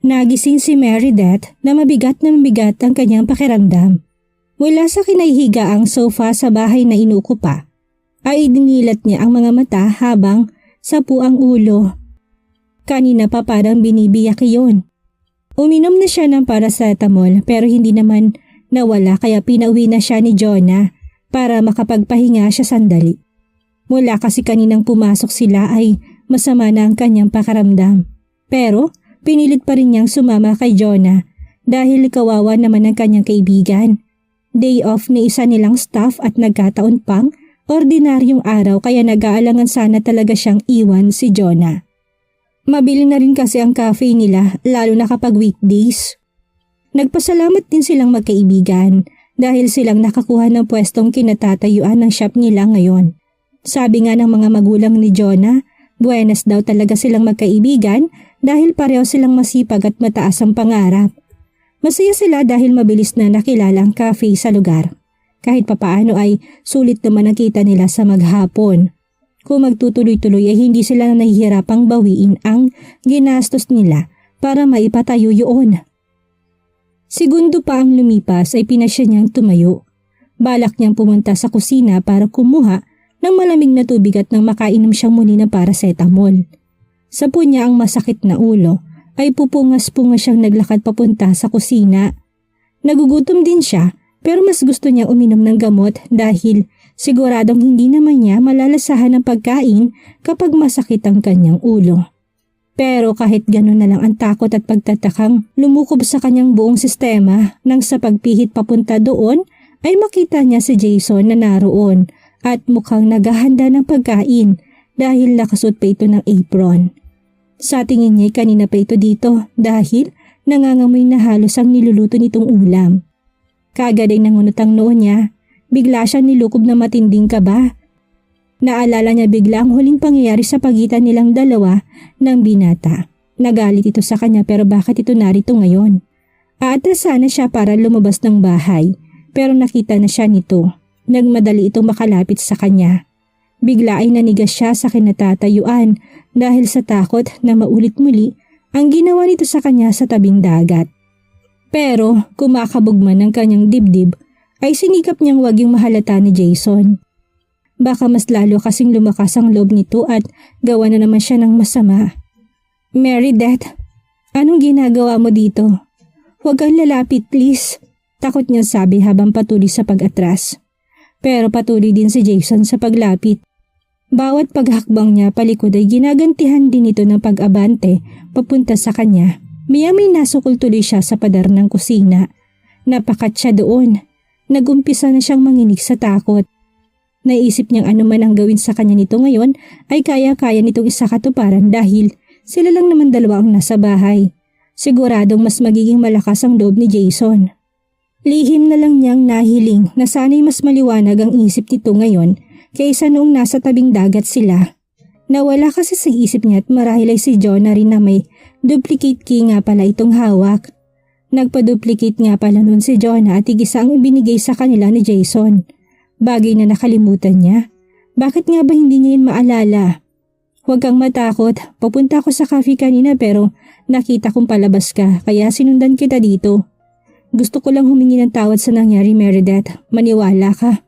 Nagising si Meredith na mabigat ang kanyang pakiramdam. Mula sa kinahihigaang sofa sa bahay na inuukupa, ay dinilat niya ang mga mata habang sapu ang ulo. Kanina pa parang binibiyak iyon. Uminom na siya ng paracetamol pero hindi naman nawala kaya pinauwi na siya ni Jonah para makapagpahinga siya sandali. Mula kasi kaninang pumasok sila ay masama na ang kanyang pakiramdam. Pero pinilit pa rin niyang sumama kay Jonah dahil kawawa naman ang kanyang kaibigan. Day off ni isa nilang staff at nagkataon pang ordinaryong araw kaya nag-aalangan sana talaga siyang iwan si Jonah. Mabili na rin kasi ang cafe nila lalo na kapag weekdays. Nagpasalamat din silang magkaibigan dahil silang nakakuha ng pwestong kinatatayuan ng shop nila ngayon. Sabi nga ng mga magulang ni Jonah, buenas daw talaga silang magkaibigan dahil pareho silang masipag at mataas ang pangarap. Masaya sila dahil mabilis na nakilala ang cafe sa lugar. Kahit papaano ay sulit naman ang kita nila sa maghapon. Kung magtutuloy-tuloy ay hindi sila nahihirapang bawiin ang ginastos nila para maipatayo yun. Segundo pa ang lumipas ay pinasya niyang tumayo. Balak niyang pumunta sa kusina para kumuha ng malamig na tubig at nang makainom siyang muli ng paracetamol. Sapo niya ang masakit na ulo ay pupungas-pungas siyang naglakad papunta sa kusina. Nagugutom din siya pero mas gusto niyang uminom ng gamot dahil siguradong hindi naman niya malalasahan ng pagkain kapag masakit ang kanyang ulo. Pero kahit gano'n na lang ang takot at pagtatakang lumukob sa kanyang buong sistema nang sa pagpihit papunta doon ay makita niya si Jason na naroon at mukhang naghahanda ng pagkain dahil nakasuot pa ito ng apron. Sa tingin niya kanina pa ito dito dahil nangangamoy na halos ang niluluto nitong ulam. Kaagad ay nangunot ang noo niya, bigla siyang nilukob na matinding kaba. Naalala niya bigla ang huling pangyayari sa pagitan nilang dalawa ng binata. Nagalit ito sa kanya pero bakit ito narito ngayon? Aatras sana siya para lumabas ng bahay pero nakita na siya nito. Nagmadali itong makalapit sa kanya. Bigla ay nanigas siya sa kinatatayuan dahil sa takot na maulit muli ang ginawa nito sa kanya sa tabing dagat. Pero kumakabog man ng kanyang dibdib ay sinikap niyang wag yung mahalata ni Jason. Baka mas lalo kasing lumakas ang loob nito at gawa na naman siya ng masama. Meredith, anong ginagawa mo dito? Huwag kang lalapit please, takot niyang sabi habang patuloy sa pag-atras. Pero patuloy din si Jason sa paglapit. Bawat paghakbang niya palikod ay ginagantihan din ito ng pag-abante papunta sa kanya. Maya-may nasukol tuloy siya sa pader ng kusina. Napakat siya doon. Nagumpisa na siyang manginig sa takot. Naisip niyang ano man ang gawin sa kanya nito ngayon ay kaya-kaya nitong isakatuparan dahil sila lang naman dalawa ang nasa bahay. Siguradong mas magiging malakas ang loob ni Jason. Lihim na lang niyang nahiling na sana'y mas maliwanag ang isip nito ngayon kaysa noong nasa tabing dagat sila. Nawala kasi sa isip niya at marahil ay si Jonah rin na may duplicate key nga pala itong hawak. Nagpa-duplicate nga pala noon si Jonah at higisa ang ibinigay sa kanila ni Jason. Bagay na nakalimutan niya. Bakit nga ba hindi niya yun maalala? Huwag kang matakot, papunta ako sa cafe kanina pero nakita kong palabas ka kaya sinundan kita dito. Gusto ko lang humingi ng tawad sa nangyari Meredith, maniwala ka.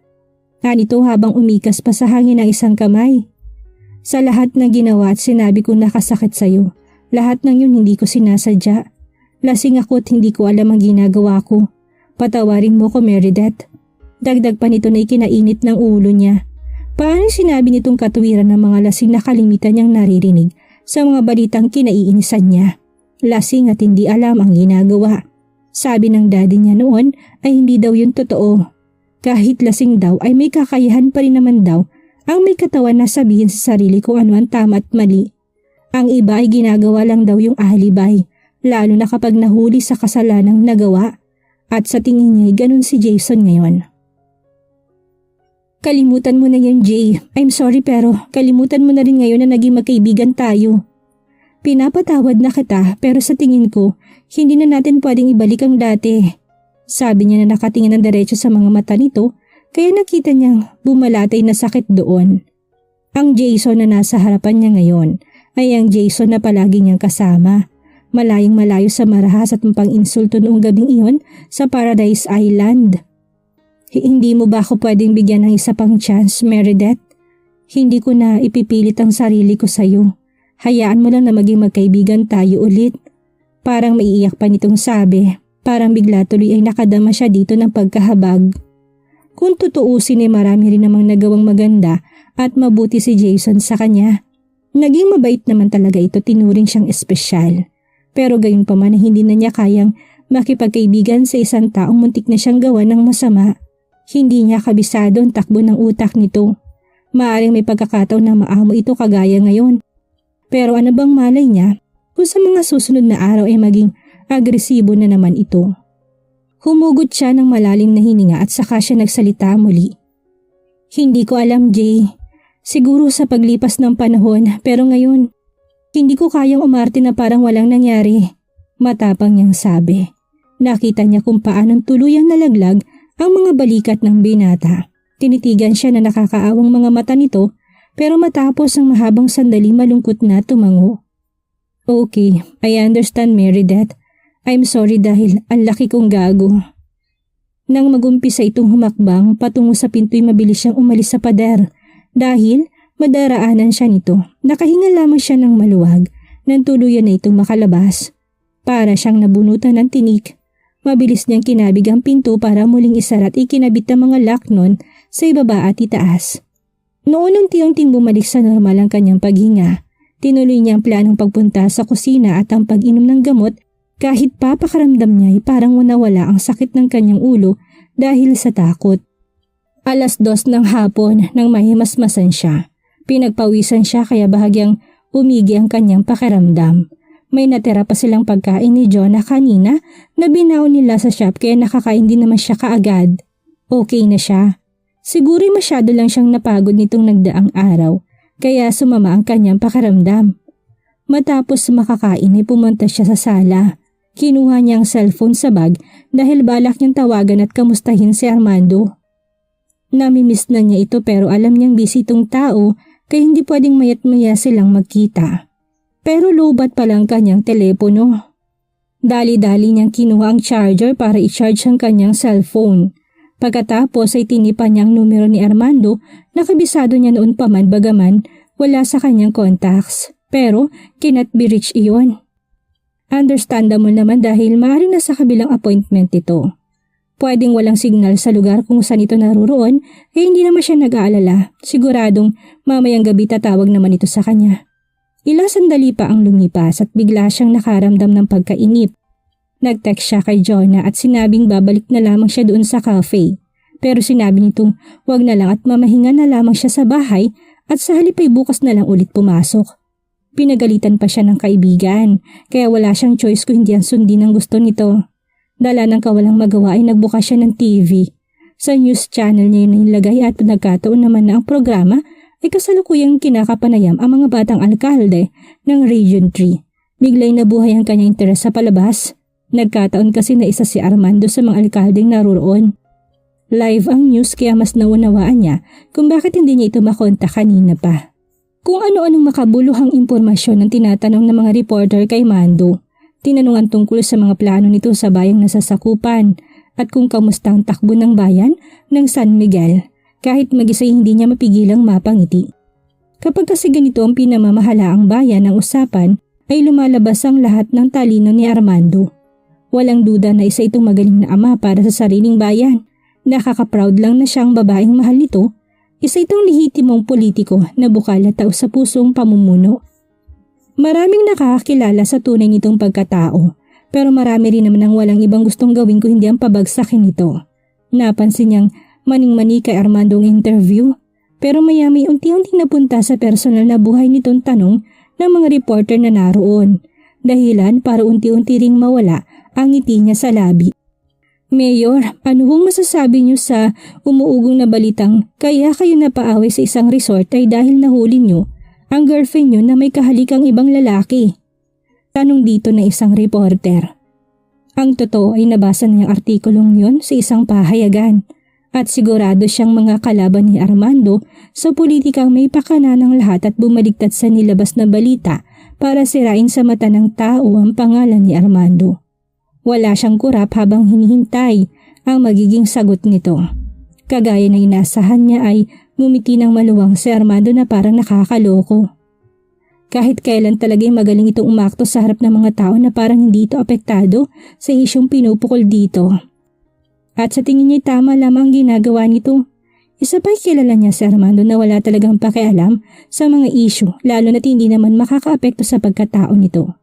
Nito habang umikas pa sa hangin ang isang kamay. Sa lahat ng ginawa at sinabi kong nakasakit sa'yo, lahat ng yun hindi ko sinasadya. Lasing ako at hindi ko alam ang ginagawa ko. Patawarin mo ko Meredith. Dagdag pa nito na ikinainit ng ulo niya. Paano sinabi nitong katuwiran ng mga lasing na kalimitan niyang naririnig sa mga balitang kinaiinisan niya? Lasing at hindi alam ang ginagawa. Sabi ng daddy niya noon ay hindi daw yun totoo. Kahit lasing daw ay may kakayahan pa rin naman daw ang may katawan na sabihin sa sarili kung ano ang tama at mali. Ang iba ay ginagawa lang daw yung alibay, lalo na kapag nahuli sa kasalanang nagawa. At sa tingin niya ay ganun si Jason ngayon. Kalimutan mo na yan Jay, I'm sorry pero kalimutan mo na rin ngayon na naging magkaibigan tayo. Pinapatawad na kita pero sa tingin ko hindi na natin pwedeng ibalik ang dati. Sabi niya na nakatingin ng diretso sa mga mata nito kaya nakita niyang bumalatay na sakit doon. Ang Jason na nasa harapan niya ngayon ay ang Jason na palagi niyang kasama. Malayong malayo sa marahas at pang-insulto noong gabing iyon sa Paradise Island. Hindi mo ba ako pwedeng bigyan ng isa pang chance, Meredith? Hindi ko na ipipilit ang sarili ko sa'yo. Hayaan mo lang na maging magkaibigan tayo ulit. Parang maiiyak pa nitong sabi. Parang bigla tuloy ay nakadama siya dito ng pagkahabag. Kung tutuusin ay marami rin namang nagawang maganda at mabuti si Jason sa kanya. Naging mabait naman talaga ito, tinuring siyang espesyal. Pero gayon pa man hindi na niya kayang makipagkaibigan sa isang taong muntik na siyang gawa ng masama. Hindi niya kabisado ang takbo ng utak nito. Maaring may pagkakataon na maamo ito kagaya ngayon. Pero ano bang malay niya kung sa mga susunod na araw ay maging agresibo na naman ito. Humugot siya ng malalim na hininga at saka siya nagsalita muli. Hindi ko alam, Jay. Siguro sa paglipas ng panahon, pero ngayon, hindi ko kayang umarte na parang walang nangyari. Matapang niyang sabi. Nakita niya kung paanong tuluyang nalaglag ang mga balikat ng binata. Tinitigan siya na nakakaawang mga mata nito, pero matapos ang mahabang sandali malungkot na tumango. Okay, I understand, Meredith. I'm sorry dahil ang laki kong gago. Nang magumpisa itong humakbang patungo sa pinto'y mabilis siyang umalis sa pader dahil madaraanan siya nito. Nakahinga lamang siya ng maluwag nang tuluyan na itong makalabas. Para siyang nabunutan ng tinik. Mabilis niyang kinabig ang pinto para muling isara at ikinabit ang mga lock nun sa ibaba at itaas. Noon unti-unting bumalik sa normal ang kanyang paghinga. Tinuloy niya ang planong pagpunta sa kusina at ang pag-inom ng gamot kahit papakaramdam niya ay parang nawala ang sakit ng kanyang ulo dahil sa takot. 2:00 ng hapon nang mahimasmasan siya. Pinagpawisan siya kaya bahagyang umigi ang kanyang pakiramdam. May natira pa silang pagkain ni Jonah kanina na binaon nila sa shop kaya nakakain din naman siya kaagad. Okay na siya. Siguro masyado lang siyang napagod nitong nagdaang araw kaya sumama ang kanyang pakiramdam. Matapos makakain ay pumunta siya sa sala. Kinuha niya ang cellphone sa bag dahil balak niyang tawagan at kamustahin si Armando. Namimiss na niya ito pero alam niyang busy itong tao kaya hindi pwedeng mayat maya silang magkita. Pero lobat pa lang kanyang telepono. Dali-dali niyang kinuha ang charger para i-charge ang kanyang cellphone. Pagkatapos ay tinipan niya ang numero ni Armando na kabisado niya noon pa man bagaman wala sa kanyang contacts. Pero cannot be reached iyon. Understandable naman dahil maaaring nasa kabilang appointment ito. Pwedeng walang signal sa lugar kung saan ito naruroon hindi naman siya nag-aalala. Siguradong mamayang gabi tatawag naman ito sa kanya. Ilang sandali pa ang lumipas at bigla siyang nakaramdam ng pagkainip. Nag-text siya kay Jonah at sinabing babalik na lamang siya doon sa cafe. Pero sinabi nitong wag na lang at mamahinga na lamang siya sa bahay at sa halip ay bukas na lang ulit pumasok. Pinagalitan pa siya ng kaibigan, kaya wala siyang choice kung hindi ang sundin ang gusto nito. Dala ng kawalang magawa ay nagbukas siya ng TV. Sa news channel niya yun nilagay at nagkataon naman na ang programa ay kasalukuyang kinakapanayam ang mga batang alkalde ng Region 3. Biglay nabuhay ang kanyang interes sa palabas. Nagkataon kasi na isa si Armando sa mga alkaldeng naroon. Live ang news kaya mas naunawaan niya kung bakit hindi niya ito makonta kanina pa. Kung ano-anong makabuluhang impormasyon ang tinatanong ng mga reporter kay Mando. Tinanungan tungkol sa mga plano nito sa bayang nasasakupan at kung kamusta ang takbo ng bayan ng San Miguel. Kahit mag-isa hindi niya mapigilang mapangiti. Kapag kasi ganito ang pinamamahalaang bayan ng usapan ay lumalabas ang lahat ng talino ni Armando. Walang duda na isa itong magaling na ama para sa sariling bayan. Nakaka-proud lang na siyang babaeng mahal nito. Isa itong lehitimong politiko na bukal at taos sa pusong pamumuno. Maraming nakakakilala sa tunay nitong pagkatao, pero marami rin naman ang walang ibang gustong gawin kung hindi ang pabagsakin ito. Napansin niyang maning-mani kay Armando ang interview, pero mayami unti-unting napunta sa personal na buhay nitong tanong ng mga reporter na naroon. Dahilan para unti-unti ring mawala ang ngiti niya sa labi. Mayor, ano hong masasabi niyo sa umuugong na balitang kaya kayo napaaway sa isang resort ay dahil nahuli niyo ang girlfriend niyo na may kahalikang ibang lalaki? Tanong dito na isang reporter. Ang totoo ay nabasa niya ang artikulong yun sa isang pahayagan at sigurado siyang mga kalaban ni Armando sa politikang may pakana ng lahat at bumaligtad sa nilabas na balita para sirain sa mata ng tao ang pangalan ni Armando. Wala siyang kurap habang hinihintay ang magiging sagot nito. Kagaya ng inasahan niya ay ngumiti ng maluwang si Armando na parang nakakaloko. Kahit kailan talaga'y magaling itong umakto sa harap ng mga tao na parang hindi ito apektado sa isyong pinupukol dito. At sa tingin niya tama lamang ginagawa nito. Isa pa'y kilala niya si Armando na wala talagang pakialam sa mga issue lalo na't hindi naman makakaapekto sa pagkatao nito.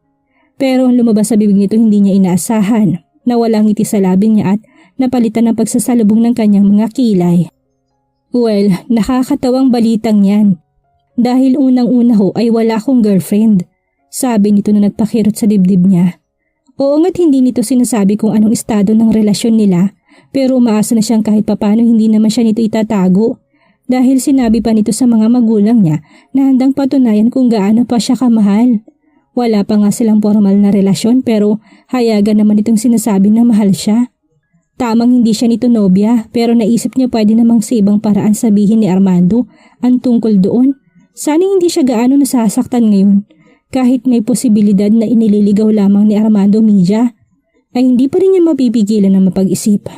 Pero ang lumabas sa bibig nito hindi niya inaasahan na walang ngiti sa labi niya at napalitan ng pagsasalubong ng kanyang mga kilay. Well, nakakatawang balitang yan. Dahil unang-una ho ay wala akong girlfriend. Sabi nito na nagpakirot sa dibdib niya. Oo nga't hindi nito sinasabi kung anong estado ng relasyon nila. Pero umaasa na siyang kahit papano hindi naman siya nito itatago dahil sinabi pa nito sa mga magulang niya na handang patunayan kung gaano pa siya kamahal. Wala pa nga silang formal na relasyon pero hayagan naman itong sinasabi na mahal siya. Tamang hindi siya nito nobya pero naisip niya pwede namang sa ibang paraan sabihin ni Armando ang tungkol doon. Sana hindi siya gaano nasasaktan ngayon kahit may posibilidad na inililigaw lamang ni Armando Mija ay hindi pa rin niya mapipigilan na mapag-isip.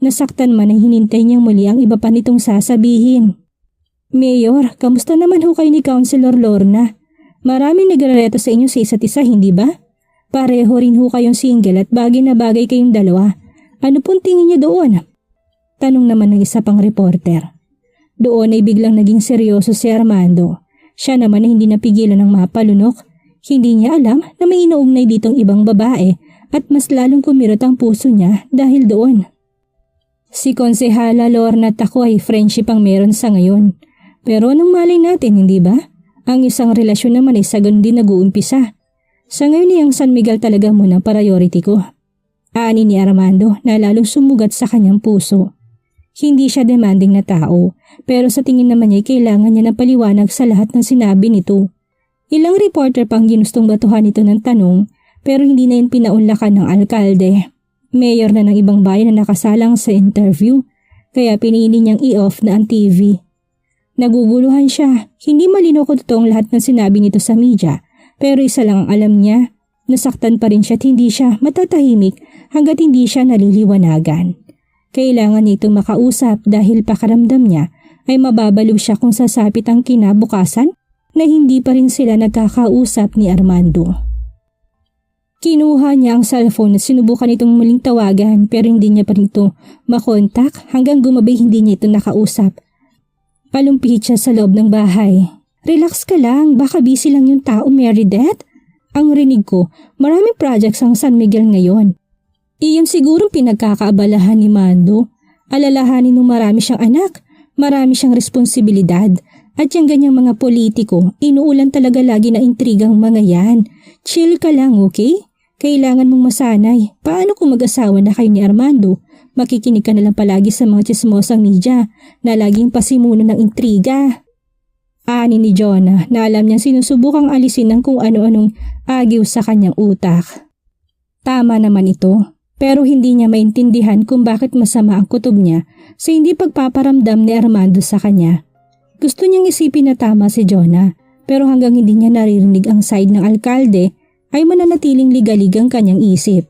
Nasaktan man ay hinintay niyang muli ang iba pa nitong sasabihin. Mayor, kamusta naman ho kayo ni Councilor Lorna? Maraming nagrereto sa inyo sa isa't isa, hindi ba? Pareho rin ho kayong single at bagay na bagay kayong dalawa. Ano pong tingin niyo doon? Tanong naman ng isa pang reporter. Doon ay biglang naging seryoso si Armando. Siya naman ay hindi napigilan ng mapalunok. Hindi niya alam na may inuugnay ditong ibang babae at mas lalong kumirot ang puso niya dahil doon. Si Konsehala Lorna at ako ay friendship ang meron sa ngayon. Pero anong malay natin, hindi ba? Ang isang relasyon naman ay sa ganun din nag-uumpisa. Sa ngayon ay ang San Miguel talaga muna priority ko. Ani ni Armando na lalong sumugat sa kanyang puso. Hindi siya demanding na tao, pero sa tingin naman niya kailangan niya ng paliwanag sa lahat ng sinabi nito. Ilang reporter pang ginustong batuhan ito ng tanong, pero hindi na yun pinaunlakan ng alkalde. Mayor na ng ibang bayan na nakasalang sa interview, kaya pinili niyang i-off na ang TV. Naguguluhan siya, hindi malinaw kung totoong lahat ng sinabi nito sa media, pero isa lang ang alam niya, nasaktan pa rin siya at hindi siya matatahimik hanggat hindi siya naliliwanagan. Kailangan niya itong makausap dahil pakaramdam niya ay mababaliw siya kung sasapit ang kinabukasan na hindi pa rin sila nagkakausap ni Armando. Kinuha niya ang cellphone at sinubukan itong muling tawagan pero hindi niya pa rin ito makontak hanggang gumabi hindi niya ito nakausap. Palumpihit siya sa loob ng bahay. Relax ka lang, baka busy lang yung tao, Meredith. Ang rinig ko, maraming projects ang San Miguel ngayon. Iyon sigurong pinagkakaabalahan ni Mando. Alalahanin nung marami siyang anak, marami siyang responsibilidad. At yung ganyang mga politiko, inuulan talaga lagi na intrigang mga yan. Chill ka lang, okay? Kailangan mong masanay. Paano kung mag-asawa na kayo ni Armando? Makikinig ka na lang palagi sa mga chismosang media na laging pasimuno ng intriga. Ani ni Jonah na alam niyang sinusubukang alisin ng kung ano-anong agiw sa kanyang utak. Tama naman ito, pero hindi niya maintindihan kung bakit masama ang kutob niya sa hindi pagpaparamdam ni Armando sa kanya. Gusto niyang isipin na tama si Jonah, pero hanggang hindi niya naririnig ang side ng alkalde, ay mananatiling ligalig ang kanyang isip.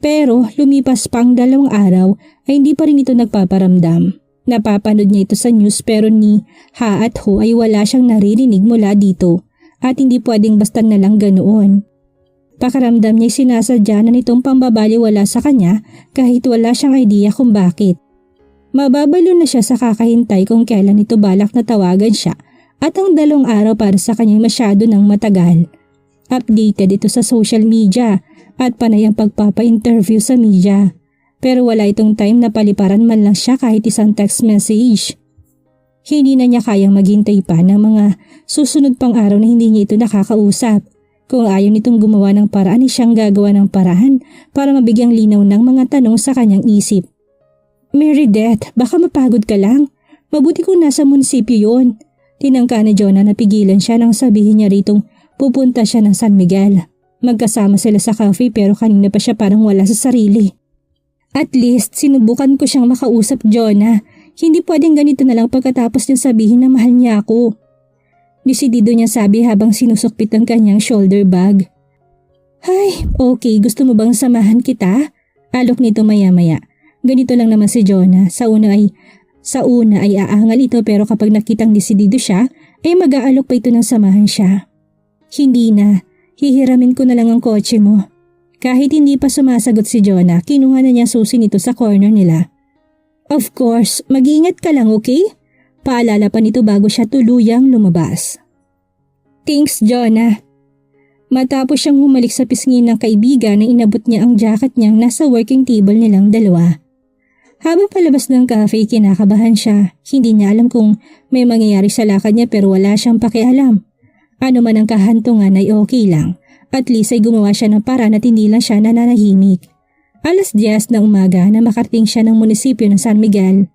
Pero lumipas pang 2 araw ay hindi pa rin ito nagpaparamdam. Napapanood niya ito sa news pero ni ha at ho ay wala siyang naririnig mula dito at hindi pwedeng basta na lang ganoon. Pakaramdam niya sinasadya na nitong pambabaliwala sa kanya kahit wala siyang idea kung bakit. Mababalo na siya sa kakahintay kung kailan ito balak na tawagan siya at ang 2 araw para sa kanya masyado ng matagal. Updated ito sa social media at panay ang pagpapa-interview sa media. Pero wala itong time na paliparan man lang siya kahit isang text message. Hindi na niya kayang maghintay pa ng mga susunod pang araw na hindi niya ito nakakausap. Kung ayaw nitong gumawa ng paraan ay siyang gagawa ng paraan para mabigyang linaw ng mga tanong sa kanyang isip. Meredith, baka mapagod ka lang. Mabuti kung nasa munisipyo yun. Tinangka ni Jonah na pigilan siya nang sabihin niya ritong pupunta siya ng San Miguel. Magkasama sila sa cafe pero kanina pa siya parang wala sa sarili. At least sinubukan ko siyang makausap, Jonah. Hindi pwedeng ganito na lang pagkatapos niyang sabihin na mahal niya ako. Desidido niya sabi habang sinusukpit ang kanyang shoulder bag. Ay, okay, gusto mo bang samahan kita? Alok nito maya-maya. Ganito lang naman si Jonah, sa una ay aangal ito pero kapag nakitang desidido siya, ay mag-aalok pa ito ng samahan siya. Hindi na, hihiramin ko na lang ang kotse mo. Kahit hindi pa sumasagot si Jonah, kinuha na niya susi nito sa corner nila. Of course, mag-iingat ka lang, okay? Paalala pa nito bago siya tuluyang lumabas. Thanks, Jonah. Matapos siyang humalik sa pisngi ng kaibigan na inabot niya ang jacket niyang nasa working table nilang dalawa. Habang palabas ng cafe, kinakabahan siya. Hindi niya alam kung may mangyayari sa lakad niya pero wala siyang pakialam. Ano man ang kahantungan ay okay lang. At least ay gumawa siya ng paraan at hindi lang siya nananahimik. 10:00 ng umaga na makarating siya ng munisipyo ng San Miguel.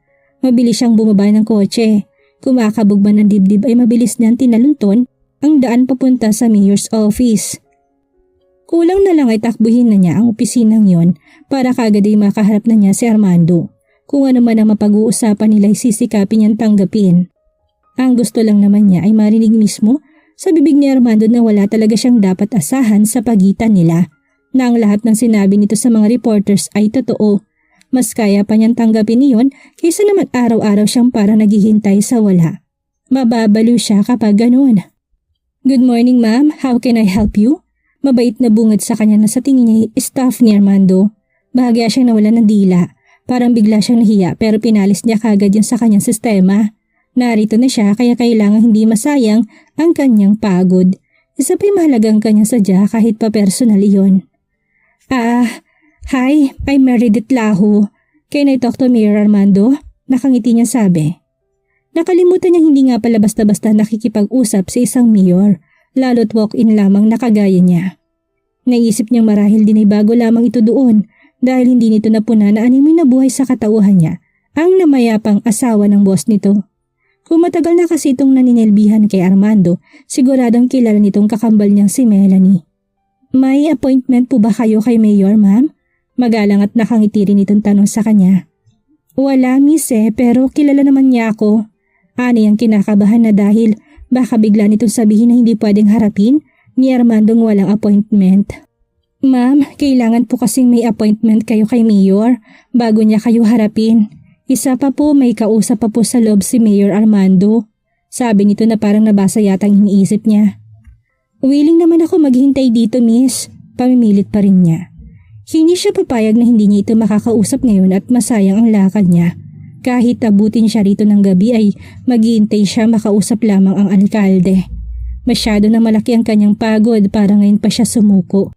Mabilis siyang bumaba ng kotse. Kumakabog man ng dibdib ay mabilis niyang tinalunton ang daan papunta sa mayor's office. Kulang na lang ay takbuhin na niya ang opisinang yon para kagad ay makaharap na niya si Armando. Kung ano man ang mapag-uusapan nila ay sisikapin niyang tanggapin. Ang gusto lang naman niya ay marinig mismo sa bibig ni Armando na wala talaga siyang dapat asahan sa pagitan nila. Na ang lahat ng sinabi nito sa mga reporters ay totoo. Mas kaya pa niyang tanggapin iyon kaysa naman araw-araw siyang parang naghihintay sa wala. Mababalo siya kapag ganoon. Good morning ma'am, how can I help you? Mabait na bungad sa kanya na sa tingin niya staff ni Armando. Bahagya siyang nawala ng dila. Parang bigla siyang nahiya pero pinalis niya kagad yun sa kanyang sistema. Narito na siya kaya kailangang hindi masayang ang kanyang pagod. Isa pa'y mahalagang kanyang sadya kahit pa personal iyon. Hi, I'm Meredith Laho. Can I talk to Mayor Armando? Nakangiti niya sabi. Nakalimutan niya hindi nga pala basta-basta nakikipag-usap sa isang mayor, lalo't walk-in lamang na kagaya niya. Naisip niyang marahil din ay bago lamang ito doon dahil hindi nito napuna na animoy na buhay sa katauhan niya ang namayapang asawa ng boss nito. Kung matagal na kasi itong naninilbihan kay Armando, siguradong kilala nitong kakambal niyang si Melanie. May appointment po ba kayo kay Mayor, ma'am? Magalang at nakangiti rin itong tanong sa kanya. Wala, miss pero kilala naman niya ako. Ani ang kinakabahan na dahil baka bigla nitong sabihin na hindi pwedeng harapin ni Armandong walang appointment. Ma'am, kailangan po kasing may appointment kayo kay Mayor bago niya kayo harapin. Isa pa po may kausap pa po sa loob si Mayor Armando. Sabi nito na parang nabasa yatang iniisip niya. Willing naman ako maghintay dito miss, pamimilit pa rin niya. Hindi siya papayag na hindi niya ito makakausap ngayon at masayang ang lakad niya. Kahit abutin siya rito ng gabi ay maghihintay siya makausap lamang ang alkalde. Masyado na malaki ang kanyang pagod para ngayon pa siya sumuko.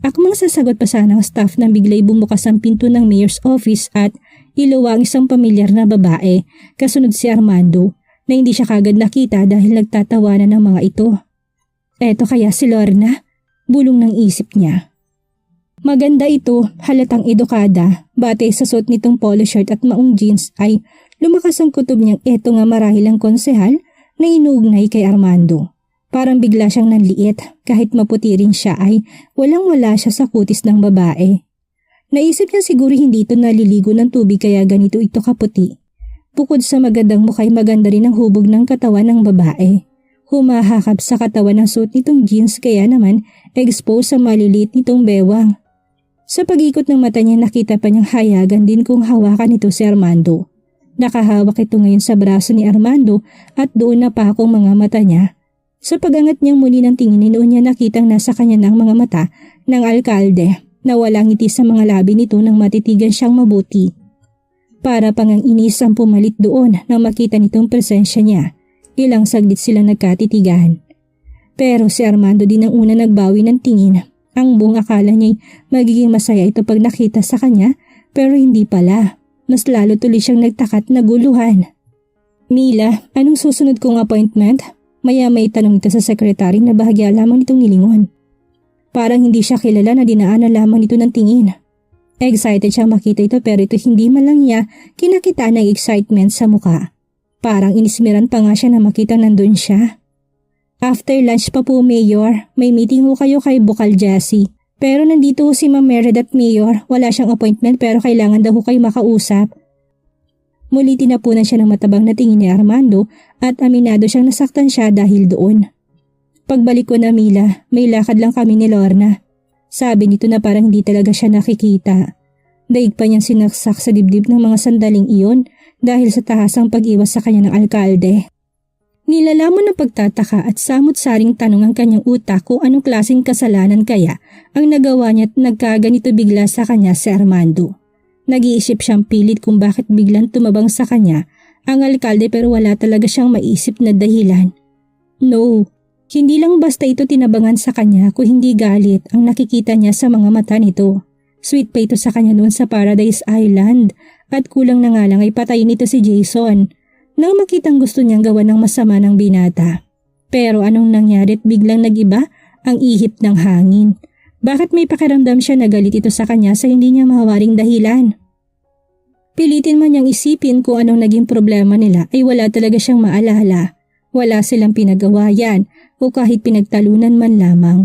Akmang sasagot pa sana ang staff nang bigla'y bumukas ang pinto ng mayor's office at iluwa ang isang pamilyar na babae kasunod si Armando na hindi siya kagad nakita dahil nagtatawanan ng mga ito. Eto kaya si Lorna? Bulong ng isip niya. Maganda ito, halatang edukada, batay sa suot nitong polo shirt at maong jeans ay lumakas ang kutob niyang eto nga marahil ang konsehal na inuugnay kay Armando. Parang bigla siyang nanliit kahit maputi rin siya ay walang-wala siya sa kutis ng babae. Naisip niya siguro hindi ito naliligo ng tubig kaya ganito ito kaputi. Bukod sa magandang mukha ay maganda rin ang hubog ng katawan ng babae. Humahakap sa katawan ng suot nitong jeans kaya naman exposed sa maliliit nitong bewang. Sa pag-ikot ng mata niya nakita pa niyang hayagan din kung hawakan ito si Armando. Nakahawak ito ngayon sa braso ni Armando at doon na pa akong mga mata niya. Sa pag-angat niyang muli ng tingin noon niya nakitang nasa kanya ng mga mata ng alkalde na walang ngiti sa mga labi nito nang matitigan siyang mabuti. Para pang ang inis ang pumalit doon nang makita nitong presensya niya. Ilang saglit sila nagkatitigan. Pero si Armando din ang una nagbawi ng tingin. Ang buong akala niya'y magiging masaya ito pag nakita sa kanya pero hindi pala. Mas lalo tuloy siyang nagtakat na guluhan. Mila, anong susunod kong appointment? Maya may tanong ito sa sekretary na bahagya lamang nitong nilingon. Parang hindi siya kilala na dinaanan lamang nito ng tingin. Excited siyang makita ito pero ito hindi man lang niya kinakita ng excitement sa muka. Parang inismiran pa nga siya na makita nandun siya. After lunch pa po, Mayor. May meeting ho kayo kay Bukal Jassy. Pero nandito ho si Ma'am Meredith, Mayor. Wala siyang appointment pero kailangan daw ho kayo makausap. Muli tinapunan siya ng matabang na tingin ni Armando at aminado siyang nasaktan siya dahil doon. Pagbalik ko na Mila, may lakad lang kami ni Lorna. Sabi nito na parang hindi talaga siya nakikita. Daig pa niyang sinaksak sa dibdib ng mga sandaling iyon dahil sa tahasang pag-iwas sa kanya ng alkalde. Nilalamon ng pagtataka at samot-saring tanong ang kanyang utak kung anong klaseng kasalanan kaya ang nagawa niya at nagkaganito bigla sa kanya si Armando. Nag-iisip siyang pilit kung bakit biglang tumabang sa kanya ang alkalde pero wala talaga siyang maisip na dahilan. No, hindi lang basta ito tinabangan sa kanya kung hindi galit ang nakikita niya sa mga mata nito. Sweet pa ito sa kanya noon sa Paradise Island at kulang na nga lang ay patayin ito si Jason nang makitang gusto niyang gawa ng masama ng binata. Pero anong nangyari at biglang nagiba ang ihip ng hangin? Bakit may pakiramdam siya na galit ito sa kanya sa hindi niya mahawaring dahilan? Pilitin man niyang isipin kung anong naging problema nila ay wala talaga siyang maalala. Wala silang pinagawayan o kahit pinagtalunan man lamang.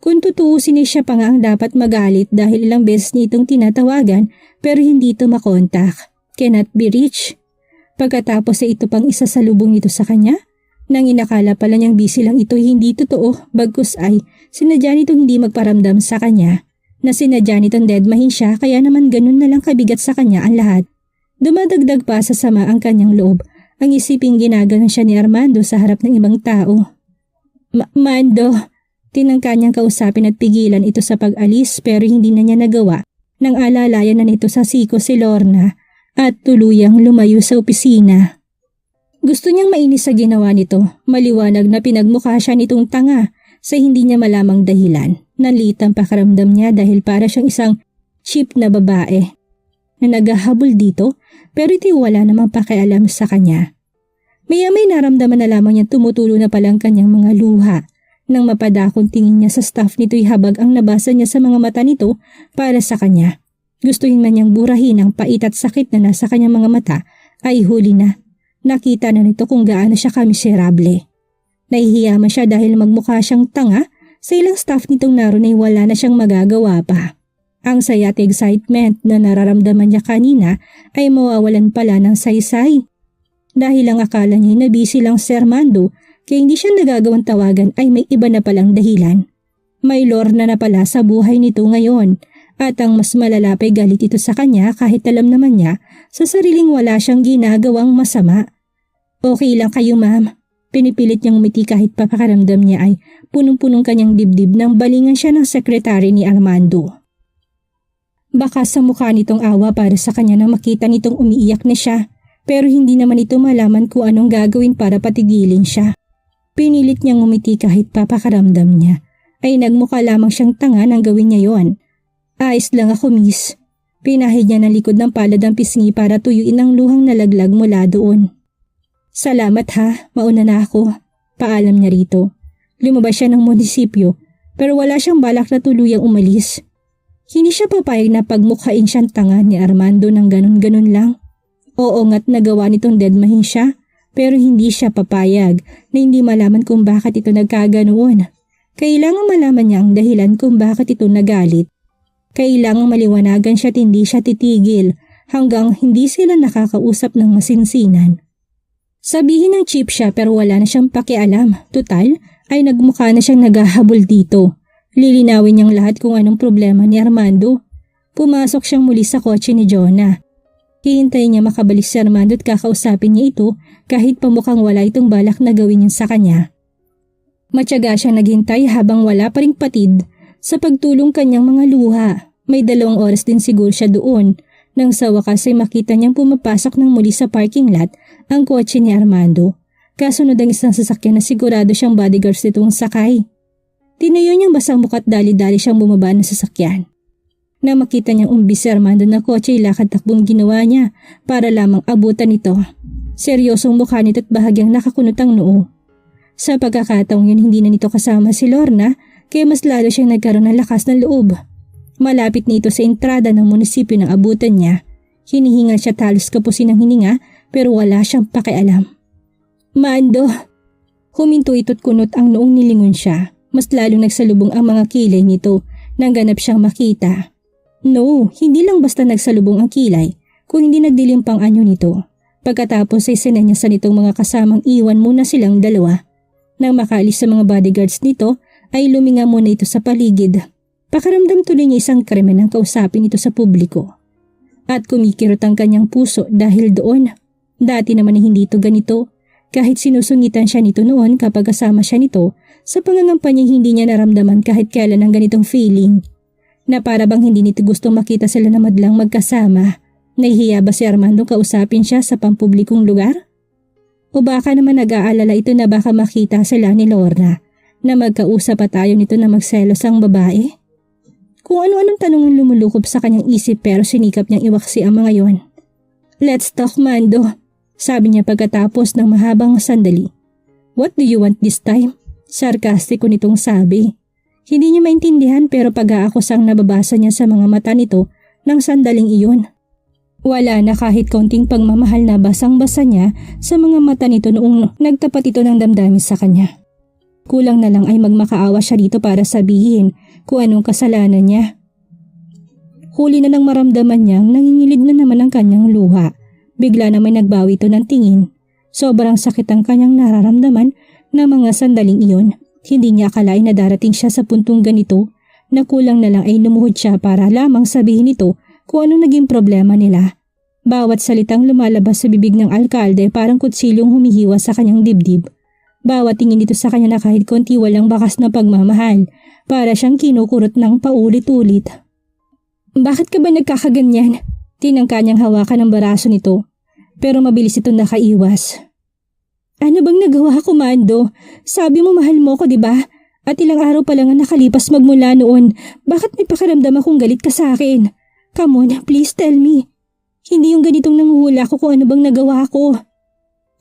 Kung tutuusin siya pa nga ang dapat magalit dahil ilang beses niya itong tinatawagan pero hindi ito makontak. Cannot be reached. Pagkatapos ay ito pang isa sa lubong nito sa kanya, nang inakala pala niyang busy lang ito hindi totoo bagkus ay sinadya nitong hindi magparamdam sa kanya. Na sinadya nitong deadmahin siya kaya naman ganun na lang kabigat sa kanya ang lahat. Dumadagdag pa sa sama ang kanyang loob ang isiping ginaganon siya ni Armando sa harap ng ibang tao. Mando! Tinangka niyang kausapin at pigilan ito sa pag-alis pero hindi na niya nagawa nang alalayan na nito sa siko si Lorna at tuluyang lumayo sa opisina. Gusto niyang mainis sa ginawa nito, maliwanag na pinagmukha siya nitong tanga sa hindi niya malamang dahilan. Nalit ang pakaramdam niya dahil para siyang isang cheap na babae na naghahabol dito pero ito wala namang pakialam sa kanya. Maya-may naramdaman na lamang niya tumutulo na palang kanyang mga luha. Nang mapadakong tingin niya sa staff nito'y habag ang nabasa niya sa mga mata nito para sa kanya. Gustuhin man niyang burahin ang pait at sakit na nasa kanyang mga mata ay huli na. Nakita na nito kung gaano siya kamiserable. Nahihiya man siya dahil magmukha siyang tanga sa ilang staff nitong naroon ay wala na siyang magagawa pa. Ang saya at excitement na nararamdaman niya kanina ay mawawalan pala ng saysay. Dahil ang akala niya na busy lang si Armando kaya hindi siya nagagawang tawagan ay may iba na palang dahilan. May Lorna na pala sa buhay nito ngayon at ang mas malala pa'y galit ito sa kanya kahit alam naman niya sa sariling wala siyang ginagawang masama. Okay lang kayo ma'am. Pinipilit niyang umiti kahit papakaramdam niya ay punong-punong kanyang dibdib nang balingan siya ng sekretary ni Armando. Baka sa mukha nitong awa para sa kanya nang makita nitong umiiyak na siya pero hindi naman ito malaman kung anong gagawin para patigilin siya. Pinilit niyang umiti kahit papakaramdam niya ay nagmukha lamang siyang tanga nang gawin niya yon. Ayos lang ako miss. Pinahid niya ng likod ng palad ang pisngi para tuyuin ang luhang nalaglag mula doon. Salamat ha, mauna na ako. Paalam niya rito. Lumabas siya ng munisipyo pero wala siyang balak na tuluyang umalis. Hindi siya papayag na pagmukhain siyang tanga ni Armando ng ganun-ganun lang. Oo nga't nagawa nitong deadmahin siya. Pero hindi siya papayag na hindi malaman kung bakit ito nagkaganoon. Kailangang malaman niya ang dahilan kung bakit ito nagalit. Kailangang maliwanagan siya at hindi siya titigil hanggang hindi sila nakakausap ng masinsinan. Sabihin ng cheap siya pero wala na siyang pakialam. Tutal ay nagmukha na siyang naghahabol dito. Lilinawin niyang lahat kung anong problema ni Armando. Pumasok siyang muli sa kotse ni Jonah. Hihintayin niya makabalik si Armando at kakausapin niya ito kahit pamukhang wala itong balak na gawin niya sa kanya. Matyaga siyang naghintay habang wala pa ring patid sa pagtulong kanyang mga luha. May 2 oras din siguro siya doon nang sa wakas ay makita niyang pumapasok ng muli sa parking lot ang kotse ni Armando. Kasunod ang isang sasakyan na sigurado siyang bodyguards nitong sakay. Tinayo niyang basang mukat dali-dali siyang bumaba ng sasakyan. Na makita niyang umbis si Armando na kotse ay lakad takbong ginawa niya para lamang abutan ito. Seryosong mukha nito at bahagyang nakakunot ang noo. Sa pagkakataong yun hindi na nito kasama si Lorna kaya mas lalo siyang nagkaroon ng lakas ng loob. Malapit nito sa entrada ng munisipyo ng abutan niya. Hinihingal siya talos kapusin ng hininga pero wala siyang pakialam. Mando! Huminto ito't kunot ang noong nilingon siya. Mas lalong nagsalubong ang mga kilay nito nang ganap siyang makita. No, hindi lang basta nagsalubong ang kilay, kung hindi nagdilim pang anyo nito. Pagkatapos ay sinenyasan nitong mga kasamang iwan muna silang dalawa. Nang makaalis sa mga bodyguards nito ay luminga muna ito sa paligid. Pakiramdam tuloy niya isang krimen ang kausapin ito sa publiko. At kumikirot ang kanyang puso dahil doon. Dati naman ay hindi ito ganito. Kahit sinusungitan siya nito noon kapag kasama siya nito, sa pangangampanya hindi niya naramdaman kahit kailan ang ganitong feeling. Na para bang hindi nito gustong makita sila na madlang magkasama. Nahihiya ba si Armando kausapin siya sa pampublikong lugar? O baka naman nag-aalala ito na baka makita sila ni Lorna na magkausap at ayaw nito na magselos ang babae? Kung ano-anong tanong ang lumulukob sa kanyang isip pero sinikap niyang iwaksi ang mga yon. "Let's talk, Mando," sabi niya pagkatapos ng mahabang sandali. "What do you want this time?" Sarkastiko nitong sabi. Hindi niya maintindihan pero pag-aakusang nababasa niya sa mga mata nito ng sandaling iyon. Wala na kahit kaunting pagmamahal na basang-basa niya sa mga mata nito noong nagtapat ito ng damdamin sa kanya. Kulang na lang ay magmakaawa siya dito para sabihin kung anong kasalanan niya. Huli na nang maramdaman niyang nangingilid na naman ang kanyang luha. Bigla na may nagbawi ito ng tingin. Sobrang sakit ang kanyang nararamdaman na mga sandaling iyon. Hindi niya akalain na darating siya sa puntong ganito na kulang na lang ay lumuhod siya para lamang sabihin ito kung anong naging problema nila. Bawat salitang lumalabas sa bibig ng alkalde parang kutsilyong humihiwa sa kanyang dibdib. Bawat tingin dito sa kanya na kahit konti walang bakas na pagmamahal, para siyang kinukurot ng paulit-ulit. "Bakit ka ba nagkakaganyan?" Tinangka niyang hawakan ang baraso nito, pero mabilis ito nakaiwas. "Ano bang nagawa ko, Mando? Sabi mo mahal mo ko, di ba? At ilang araw pa lang ang nakalipas magmula noon. Bakit may pakiramdam akong galit ka sa akin? Come on, please tell me. Hindi yung ganitong nanguhula ko kung ano bang nagawa ko."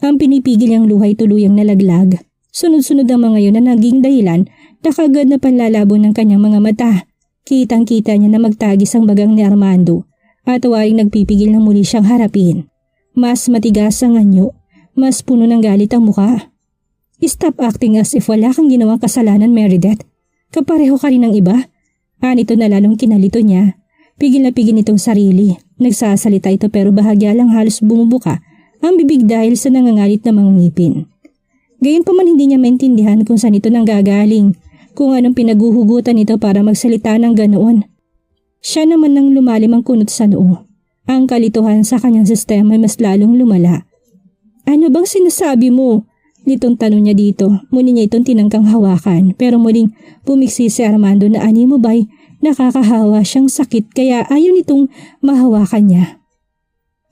Ang pinipigil niyang luhay tuluyang nalaglag. Sunod-sunod ang mga yun na naging dahilan na kagad na panlalabo ng kanyang mga mata. Kitang-kita niya na magtagis ang bagang ni Armando at waring nagpipigil na muli siyang harapin. Mas matigas ang anyo, mas puno ng galit ang muka. "Stop acting as if wala kang ginawang kasalanan, Meredith. Kapareho ka rin ng iba." Anito na lalong kinalito niya. Pigil na pigil nitong sarili. Nagsasalita ito pero bahagya lang halos bumubuka ang bibig dahil sa nangangalit na mga ngipin. Gayunpaman hindi niya maintindihan kung saan ito nanggagaling, kung anong pinaguhugutan ito para magsalita ng ganoon. Siya naman nang lumalim ang kunot sa noo. Ang kalituhan sa kanyang sistema ay mas lalong lumala. "Ano bang sinasabi mo?" Nitong tanong niya dito. Muli niya itong tinangkang hawakan pero muling pumiksi si Armando na ani mo ba'y nakakahawa siyang sakit kaya ayaw nitong mahawakan niya.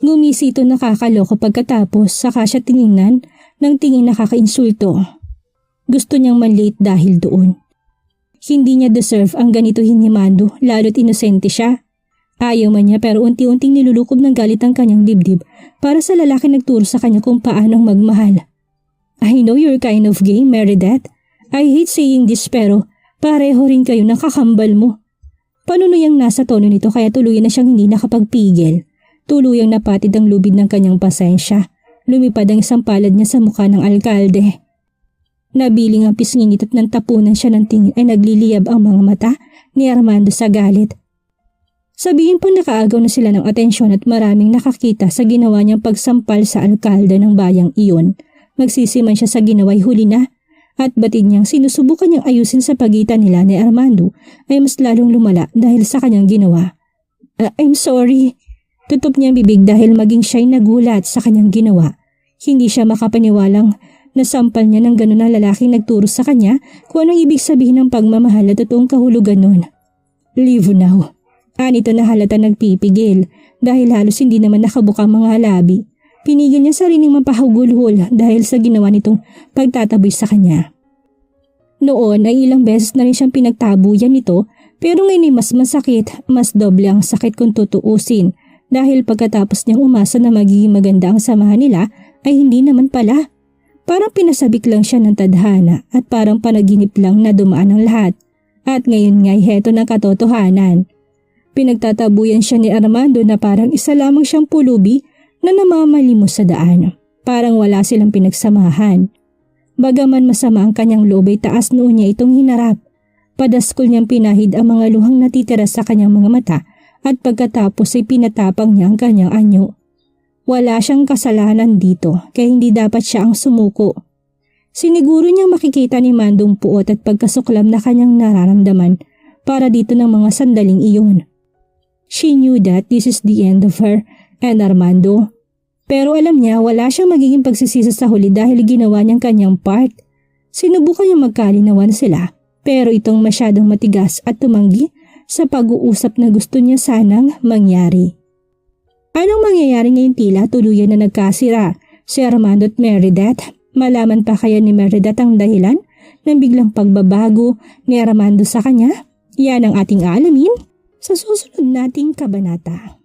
Ngumisi ito nakakaloko pagkatapos saka siya tiningnan ng tingin nakakainsulto. Gusto niyang manlate dahil doon. Hindi niya deserve ang ganituhin ni Mando lalo't inosente siya. Ayaw man niya pero unti-unting nilulukob ng galit ang kanyang dibdib para sa lalaki nagturo sa kanya kung paanong magmahal. "I know you're kind of gay, Meredith. I hate saying this pero pareho rin kayo ng kakambal mo." Panunuyang nasa tono nito kaya tuluyan na siyang hindi nakapagpigil. Tuluyang napatid ang lubid ng kanyang pasensya. Lumipad ang isang palad niya sa mukha ng alkalde. Nabiling ang pisngin nito't nang tapunan siya ng tingin ay nagliliyab ang mga mata ni Armando sa galit. Sabihin po nakaagaw na sila ng atensyon at maraming nakakita sa ginawa niyang pagsampal sa alkalde ng bayang iyon. Magsisiman siya sa ginawa'y huli na at batid niyang sinusubukan niyang ayusin sa pagitan nila ni Armando ay mas lalong lumala dahil sa kanyang ginawa. I'm sorry." Tutup niyang bibig dahil maging siya'y nagulat sa kanyang ginawa. Hindi siya makapaniwalang nasampal niya ng gano'n na lalaking nagturo sa kanya kung anong ibig sabihin ng pagmamahal at totoong kahulugan nun. "Leave now." Anito na halata nagpipigil dahil halos hindi naman nakabuka mga labi. Pinigil niya sariling mapahugulhol dahil sa ginawa nitong pagtataboy sa kanya. Noon ay ilang beses na rin siyang pinagtabuyan nito pero ngayon ay mas masakit, mas doble ang sakit kung tutuusin. Dahil pagkatapos niyang umasa na magiging maganda ang samahan nila ay hindi naman pala. Parang pinasabik lang siya ng tadhana at parang panaginip lang na dumaan ang lahat. At ngayon nga'y heto ng katotohanan. Pinagtatabuyan siya ni Armando na parang isa lamang siyang pulubi na namamalimos sa daan. Parang wala silang pinagsamahan. Bagaman masama ang kanyang loob ay taas noon niya itong hinarap. Padaskol niyang pinahid ang mga luhang natitira sa kanyang mga mata at pagkatapos ay pinatapang niya ang kanyang anyo. Wala siyang kasalanan dito kaya hindi dapat siya ang sumuko. Siniguro niyang makikita ni Mandong puot at pagkasuklam na kanyang nararamdaman para dito ng mga sandaling iyon. She knew that this is the end of her and Armando. Pero alam niya wala siyang magiging pagsisisi sa huli dahil ginawa niyang kanyang part. Sinubukan niyang magkalinawan sila pero itong masyadong matigas at tumanggi sa pag-uusap na gusto niya sanang mangyari. Anong mangyayari ngayong tila tuluyan na nagkasira si Armando at Meredith? Malaman pa kaya ni Meredith ang dahilan ng biglang pagbabago ni Armando sa kanya? Yan ang ating alamin sa susunod nating kabanata.